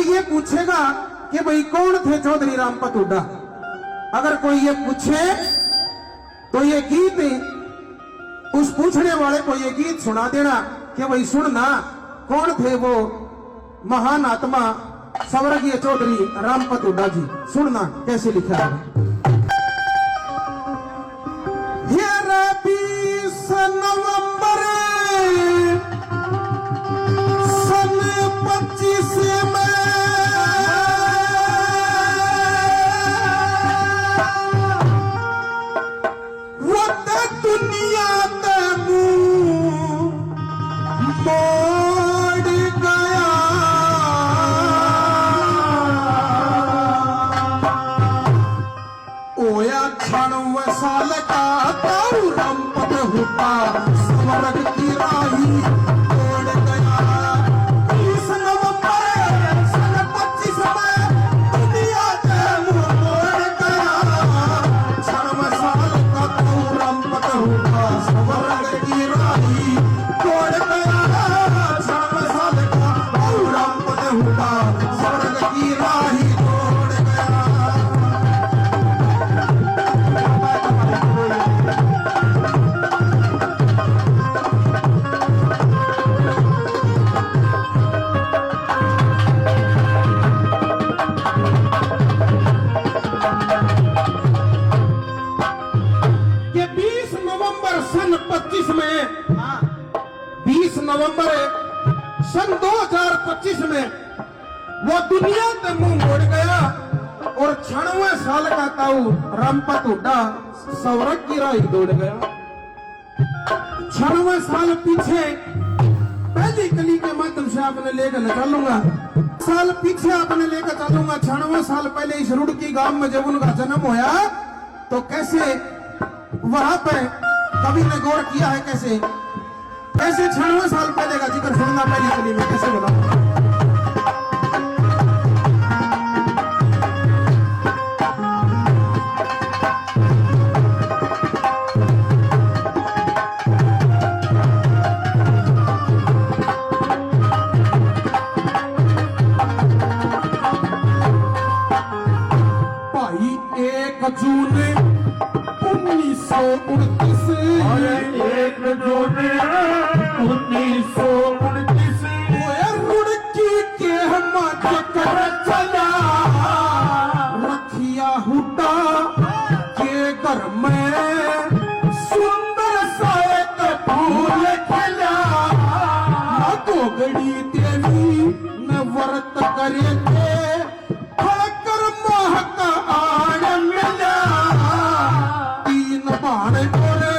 कोई ये पूछेगा कि भाई कौन थे चौधरी रामपत हुड्डा, अगर कोई ये पूछे तो ये गीत उस पूछने वाले को ये गीत सुना देना कि भाई सुनना कौन थे वो महान आत्मा स्वर्गीय चौधरी रामपत हुड्डा जी, सुनना कैसे लिखा है। ये 20 नवंबर सन 25 में वो दुनिया ते मुंह मोड़ गया। ओया 96 साल का ताऊ रामपत हुड्डा स्वर्ग की राही तोड़ गया। 20 नवंबर सन 25 में दुनिया के मुंह मोड़ गया। 96 साल का ताऊ रामपत हुड्डा स्वर्ग की राही तोड़ गया। 96 साल का ताऊ रामपत हुड्डा स्वर्ग की राही तोड़ गया। ये 20 नवंबर सन 25 में 20 नवंबर सन 2025 में वो दुनिया से मुंह मोड़ गया और 96 साल का ताऊ रामपत हुड्डा स्वर्ग की राह दौड़ गया। 96 साल पीछे पहली कली के माध्यम से आपने लेकर चलूंगा, साल पीछे आपने लेकर चलूंगा। 96 साल पहले इस रुड़की गांव में जब उनका जन्म होया तो कैसे वहां पे कवि ने गौर किया है, कैसे 96 साल पहले का जिक्र सुनना पहली कली में, कैसे बताऊं। भाई 1 जून 1929 1 जून 1929 रुड़की के हम चक्कर चला। रखिया हुड्डा के घर में सुंदर सा एक फूल खिला। गोगड़ी देवी न व्रत करे थे फलकर महक आड़ मिला। 3 बाण गोरे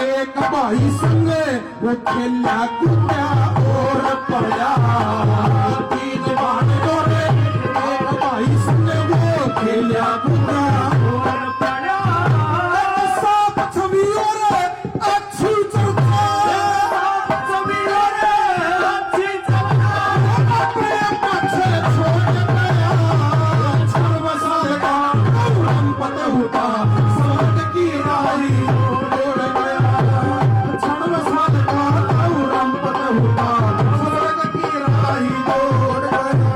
एक भाई संगे वो खेला कूदा और पड़ा। 3 बाण गोरे एक भाई संगे वो खेला कूदा और पड़ा। साफ छवि और अच्छी चर्चा, छवि और अच्छी चर्चा अपने पीछे छोड़ गया। 96 साल का ताऊ रामपत हुड्डा स्वर्ग की राही तोड़ गया। 96 साल का ताऊ रामपत हुड्डा स्वर्ग की राही तोड़ गया।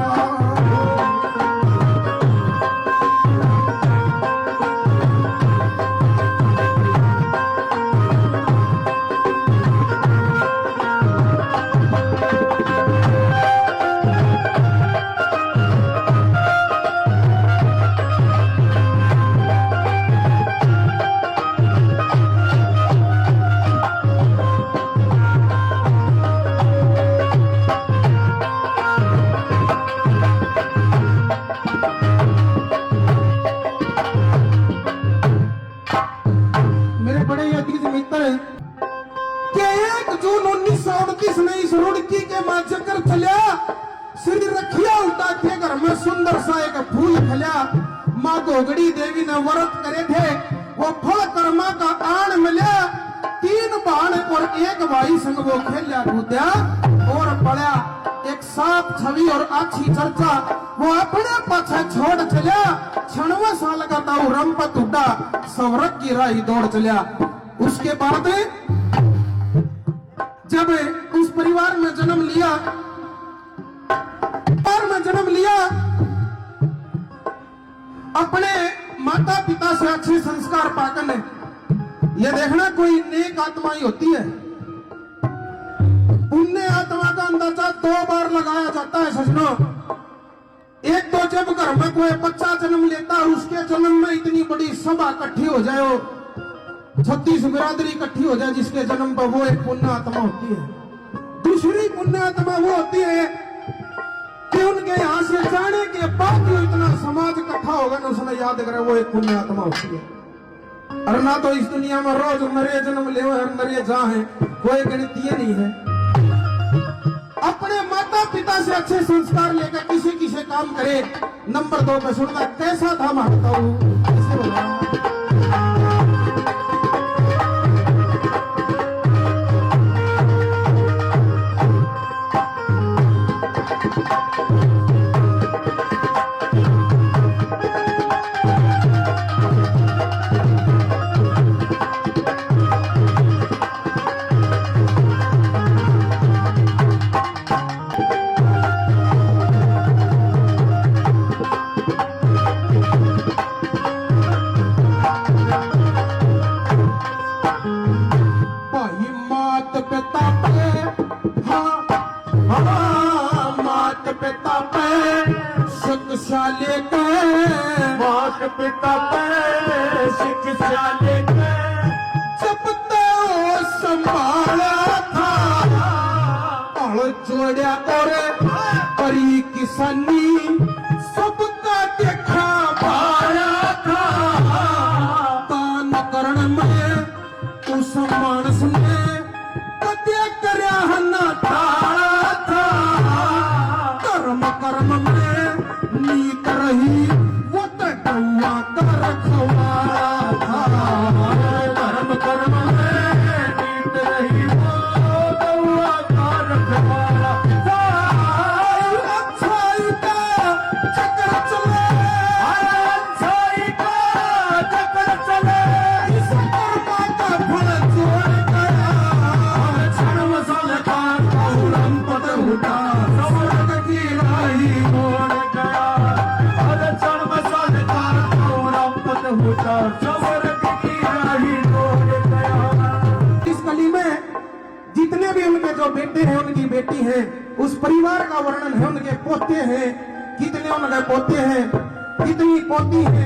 मेरे बड़े अतीत मित्र कि 1 जून 1929 में इस रुड़की के मां चक्कर चलिया। श्री रखिया हुड्डा के घर में सुंदर सा एक फूल खिला। माँ गोगड़ी देवी ने व्रत करे थे, वो फल कर्मा का आण मिला। 3 बाण और एक भाई संग वो खेला कूदा और पड़ा। एक साफ छवि और अच्छी चर्चा वो अपने पीछे छोड़ चला। 96 साल का ताऊ रामपत हुड्डा स्वर्ग की राह दौड़ चला। उसके बाद जब उस परिवार में जन्म लिया लिया, अपने माता पिता से अच्छे संस्कार पाकर ने, ये देखना कोई नेक आत्मा ही होती है। पुण्य आत्मा का अंदाजा 2 बार लगाया जाता है सजनों। एक तो जब घर में कोई बच्चा जन्म लेता है, उसके जन्म में इतनी बड़ी सभा इकट्ठी हो जाए, 36 बिरादरी इकट्ठी हो जाए जिसके जन्म पर, वो एक पुण्य आत्मा होती है। दूसरी पुण्य आत्मा वो होती है कि उनके यहां से जाने के बाद जो इतना समाज इकट्ठा होगा ना, उसने याद करे, वो एक पुण्य आत्मा होती है। और ना तो इस दुनिया में रोज नरे जन्म ले और नरे जा है, कोई गणितीय नहीं है। अपने माता पिता से अच्छे संस्कार लेकर किसी किसी काम करे। नंबर 2 पे सुनना कैसा था मांगता हूं, कैसे बोला। शिक्षा लेकर, मात पिता पे शिक्षा लेकर, जब तो संभाला था, और जोड़ा और करी किसानी, सबका देखा भाया था। दान करण में उस मानस ने कद्या करया न टाला था। कर्म में नीत रही, वो तो डुआ का रखवाला था। कर्म में नीत रही, वो डुआ का रखवाला था। अच्छाई का चक्कर चले, अच्छाई का चक्कर चले, इस कर्मा का फल जोड़ गया। क्षण मसाल का कौरम पद उठा, स्वर्ग की राही मोड़ गया। क्षण मसाल का कौरम पद उठा, स्वर्ग की राही मोड़ गया। इस कली में जितने भी उनके जो बेटे हैं, उनकी बेटी है, उस परिवार का वर्णन है। उनके पोते हैं, कितने उनके पोते हैं, कितनी पोती है,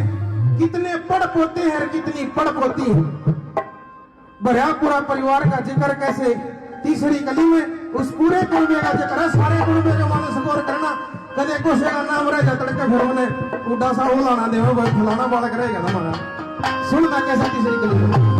कितने पड़ पोते हैं और कितनी पड़ पोती है। भरा पूरा परिवार का जिक्र कैसे तीसरी कली में उस पूरे कुनबे का जिक्र है। सारे कुनबे का मानस गौर करना, कदे कोसे का नाम रह जाता तड़के फिर उन्हें उड़ा सा उलाना देव फलाना बालक रहेगा ना हमारा। सुनना कैसा तीसरी कली में।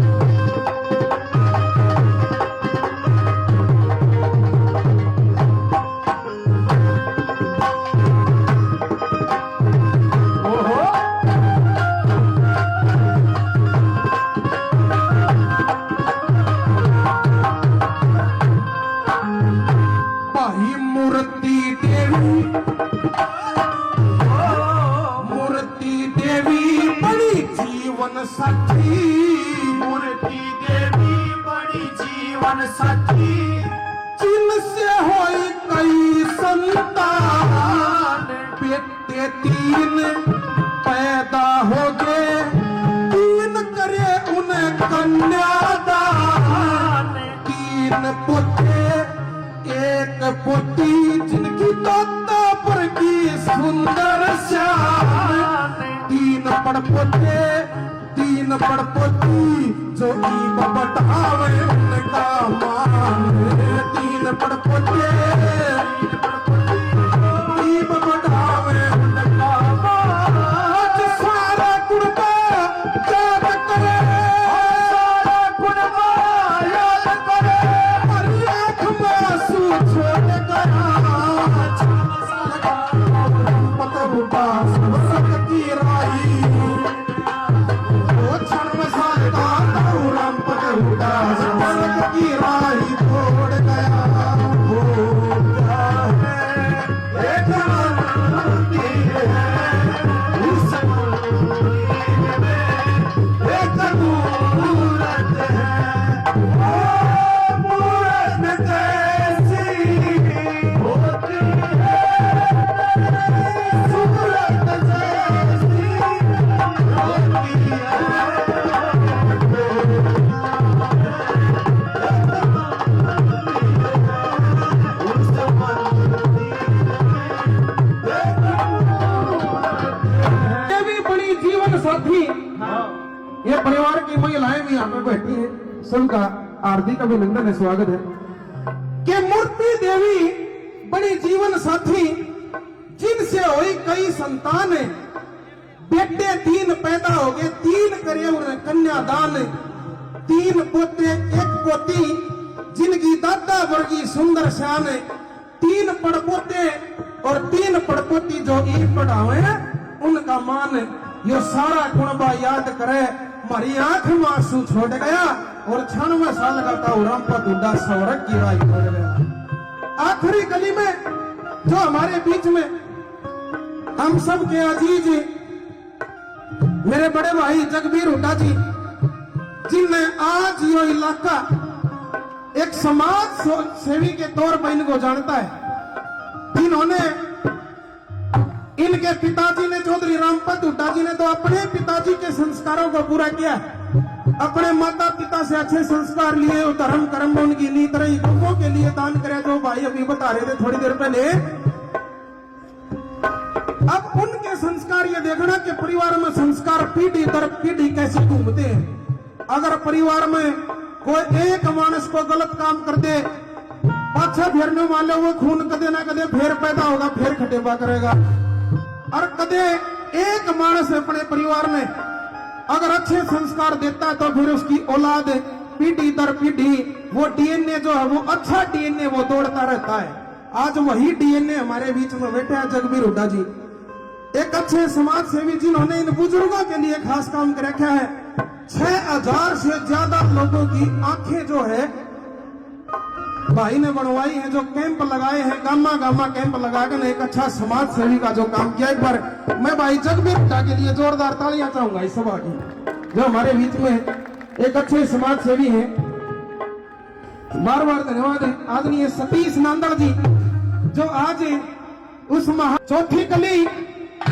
साथी मूर्ति देवी बड़ी जीवन साथी, जिनसे होई कई संतान, बेटे 3 पैदा हो गए, 3 करे उन्हें कन्यादान। 3 पोते 1 पोती, जिनकी तोता पर की सुंदर श्याम। 3 पड़पोते 3 पड़पोती, जो ईब बटावे उनका मान। 3 पड़पोते ईब बटावे उनका मान। सारा कुर्बा याद करे, सारा कुनबा याद करे, हरी आँख में आंसू छोड़ गया। पत बुढ़ा सब की राही, स्वर्ग की राही छोड़ गया। परिवार की महिलाएं भी यहाँ पे बैठी हैं, सबका हार्दिक अभिनंदन है, स्वागत है। कि मूर्ति देवी बड़ी जीवन साथी, जिनसे हुई कई संतान, बेटे 3 पैदा हो गए, 3 करे उन्हें कन्यादान, 3 पोते 1 पोती, जिनकी दादा वर्गी सुंदर शान, 3 पड़पोते और 3 पड़पोती जो ई पढ़ावे उनका मान। यो सारा गुणबा याद करे, मारी आंख में आंसू छोड़ गया और 96 साल का था रामपत हुड्डा स्वर्ग की राह छोड़ गया। आखिरी गली में जो हमारे बीच में हम सब के अजीज मेरे बड़े भाई जगबीर हुड्डा जी, जिनने आज यो इलाका एक समाज सेवी के तौर पर इनको जानता है, जिन्होंने इनके पिताजी ने चौधरी रामपत हुड्डा जी ने तो अपने पिताजी के संस्कारों को पूरा किया, अपने माता पिता से अच्छे संस्कार लिए और धर्म कर्म उनकी नीत रही, लोगों के लिए दान करे, जो भाई अभी बता रहे थे थोड़ी देर पहले। अब उनके संस्कार ये देखना कि परिवार में संस्कार पीढ़ी दर पीढ़ी कैसे घूमते हैं। अगर परिवार में कोई एक मानस को गलत काम कर दे, पाछा फेरने वाले वो खून कदे ना कदे फेर पैदा होगा, फेर खटेबा करेगा। और कदे एक मानस अपने परिवार में अगर अच्छे संस्कार देता है तो फिर उसकी औलाद पीढ़ी दर पीढ़ी वो डीएनए जो है वो अच्छा डीएनए वो दौड़ता रहता है। आज वही डीएनए हमारे बीच में बैठे हैं जगबीर हुड्डा जी, एक अच्छे समाज सेवी जिन्होंने इन बुजुर्गों के लिए खास काम कर रखा है। 6000 से ज्यादा लोगों की आंखें जो है भाई ने बनवाई है, जो कैंप लगाए हैं, गामा गामा कैंप लगाकर एक अच्छा समाज सेवी का जो काम किया। एक बार मैं भाई जगबीर हुड्डा के लिए जोरदार तालियां चाहूंगा इस सभा की, जो हमारे बीच में एक अच्छे समाज सेवी हैं। बार बार धन्यवाद आदरणीय सतीश नांदड़ जी, जो आज उस चौथी कली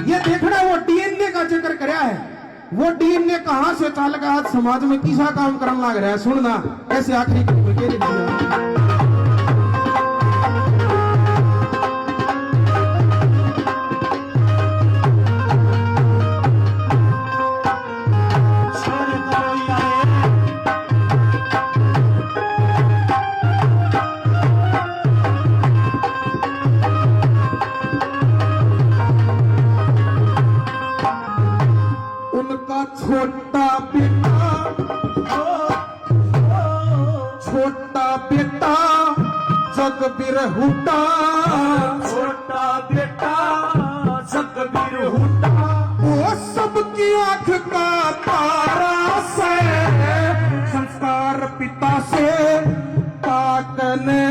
ये देखना वो डीएनए का जिक्र कराया है, वो डीएनए कहां से चाल का आज समाज में किसा काम करने लग रहा है, सुनना ऐसे आखिरी छोटा बेटा जगबीर हुड्डा, छोटा बेटा जगबीर हुड्डा, वो सबकी आंख का तारा से, संस्कार पिता से पाकने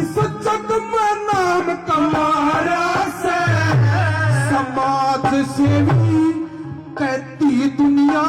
इस जग में नाम कमाया से, समाज सेवी कहती दुनिया